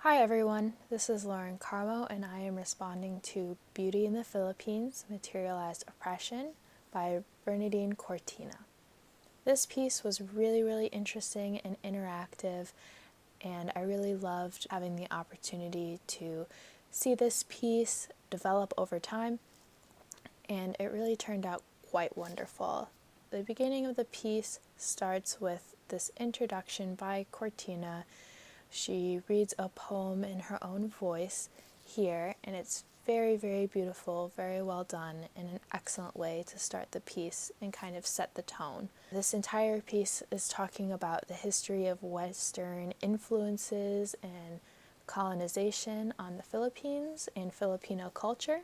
Hi everyone, this is Lauren Karmo and I am responding to Beauty in the Philippines, Materialized Oppression by Bernadine Cortina. This piece was really interesting and interactive, and I really loved having the opportunity to see this piece develop over time, and it really turned out quite wonderful. The beginning of the piece starts with this introduction by Cortina. She reads a poem in her own voice here, and it's very beautiful, very well done, and an excellent way to start the piece and kind of set the tone. This entire piece is talking about the history of Western influences and colonization on the Philippines and Filipino culture,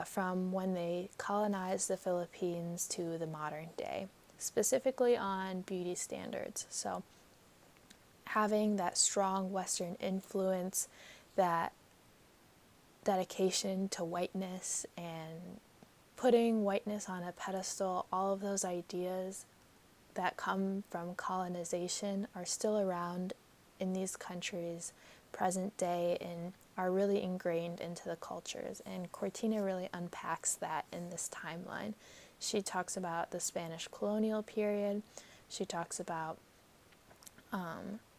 from when they colonized the Philippines to the modern day, specifically on beauty standards. So having that strong Western influence, that dedication to whiteness and putting whiteness on a pedestal, all of those ideas that come from colonization are still around in these countries present day and are really ingrained into the cultures. And Cortina really unpacks that in this timeline. She talks about the Spanish colonial period. She talks about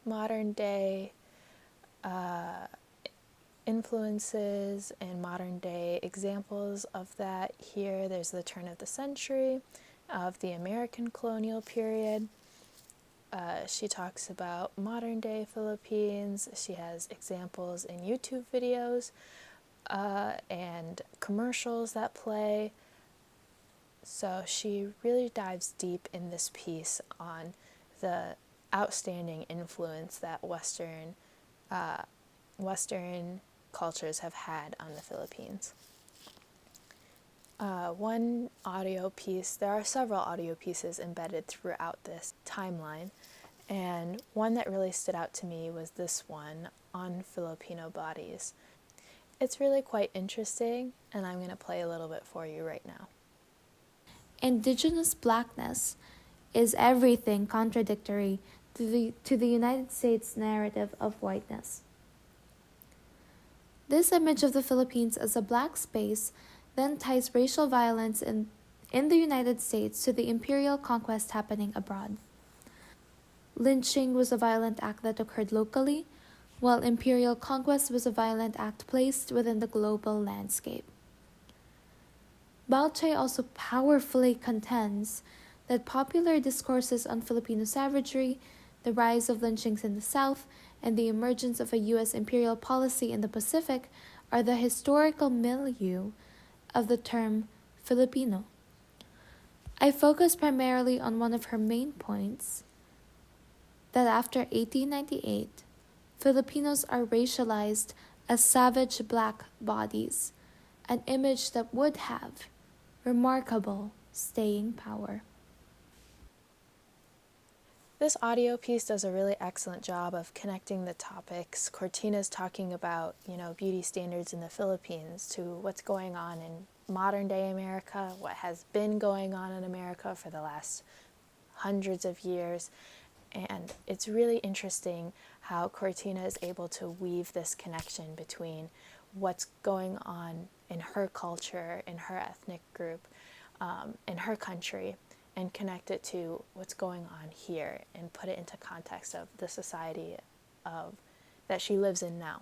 modern day influences and modern day examples of that here. There's the turn of the century of the American colonial period. She talks about modern day Philippines. She has examples in YouTube videos and commercials that play. So she really dives deep in this piece on the outstanding influence that Western cultures have had on the Philippines. One audio piece, there are several audio pieces embedded throughout this timeline, and one that really stood out to me was this one on Filipino bodies. It's really quite interesting, and I'm going to play a little bit for you right now. Indigenous blackness is everything contradictory to the United States narrative of whiteness. This image of the Philippines as a black space then ties racial violence in the United States to the imperial conquest happening abroad. Lynching was a violent act that occurred locally, while imperial conquest was a violent act placed within the global landscape. Balchay also powerfully contends that popular discourses on Filipino savagery, the rise of lynchings in the South, and the emergence of a U.S. imperial policy in the Pacific are the historical milieu of the term Filipino. I focus primarily on one of her main points, that after 1898, Filipinos are racialized as savage black bodies, an image that would have remarkable staying power. This audio piece does a really excellent job of connecting the topics. Cortina's talking about, beauty standards in the Philippines to what's going on in modern day America, what has been going on in America for the last hundreds of years. And it's really interesting how Cortina is able to weave this connection between what's going on in her culture, in her ethnic group, in her country, and connect it to what's going on here and put it into context of the society that she lives in now.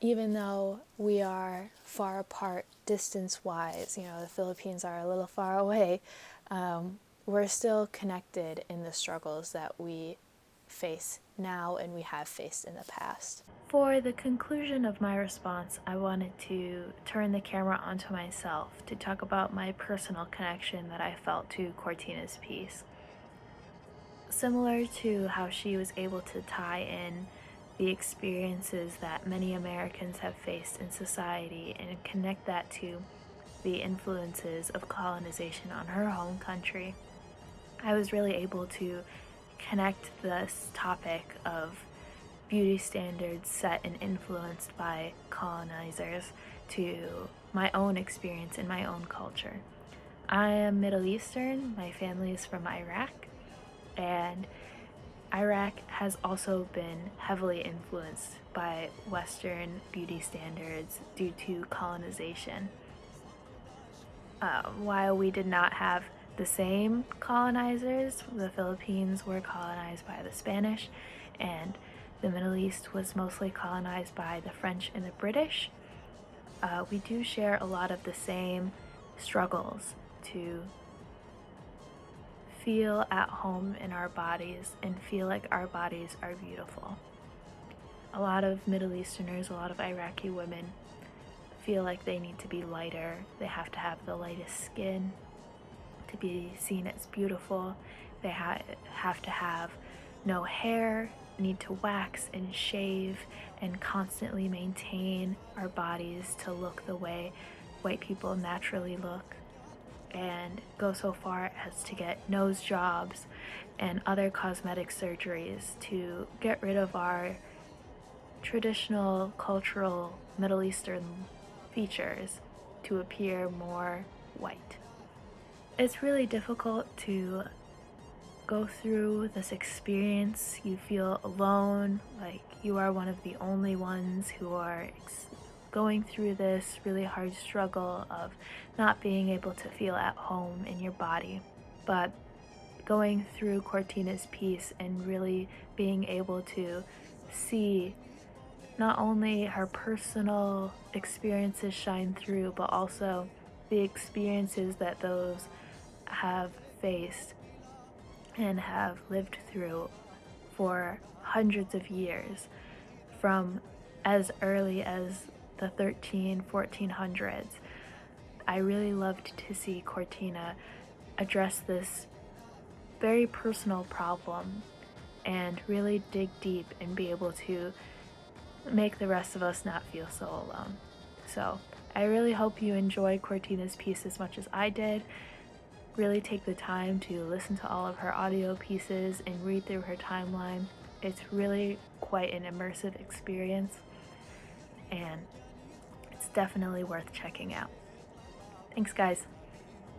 Even though we are far apart distance-wise, the Philippines are a little far away, we're still connected in the struggles that we face now and we have faced in the past. For the conclusion of my response, I wanted to turn the camera onto myself to talk about my personal connection that I felt to Cortina's piece. Similar to how she was able to tie in the experiences that many Americans have faced in society and connect that to the influences of colonization on her home country, I was really able to connect this topic of beauty standards set and influenced by colonizers to my own experience in my own culture. I am Middle Eastern, my family is from Iraq, and Iraq has also been heavily influenced by Western beauty standards due to colonization. While we did not have the same colonizers, the Philippines were colonized by the Spanish, and the Middle East was mostly colonized by the French and the British. We do share a lot of the same struggles to feel at home in our bodies and feel like our bodies are beautiful. A lot of Middle Easterners, a lot of Iraqi women feel like they need to be lighter. They have to have the lightest skin to be seen as beautiful. They have to have no hair, need to wax and shave and constantly maintain our bodies to look the way white people naturally look, and go so far as to get nose jobs and other cosmetic surgeries to get rid of our traditional cultural Middle Eastern features to appear more white. It's really difficult to go through this experience. You feel alone, like you are one of the only ones who are going through this really hard struggle of not being able to feel at home in your body. But going through Cortina's piece and really being able to see not only her personal experiences shine through, but also the experiences that those have faced and have lived through for hundreds of years, from as early as the 1400s. I really loved to see Cortina address this very personal problem and really dig deep and be able to make the rest of us not feel so alone. So I really hope you enjoyed Cortina's piece as much as I did. Really take the time to listen to all of her audio pieces and read through her timeline. It's really quite an immersive experience, and it's definitely worth checking out. Thanks, guys.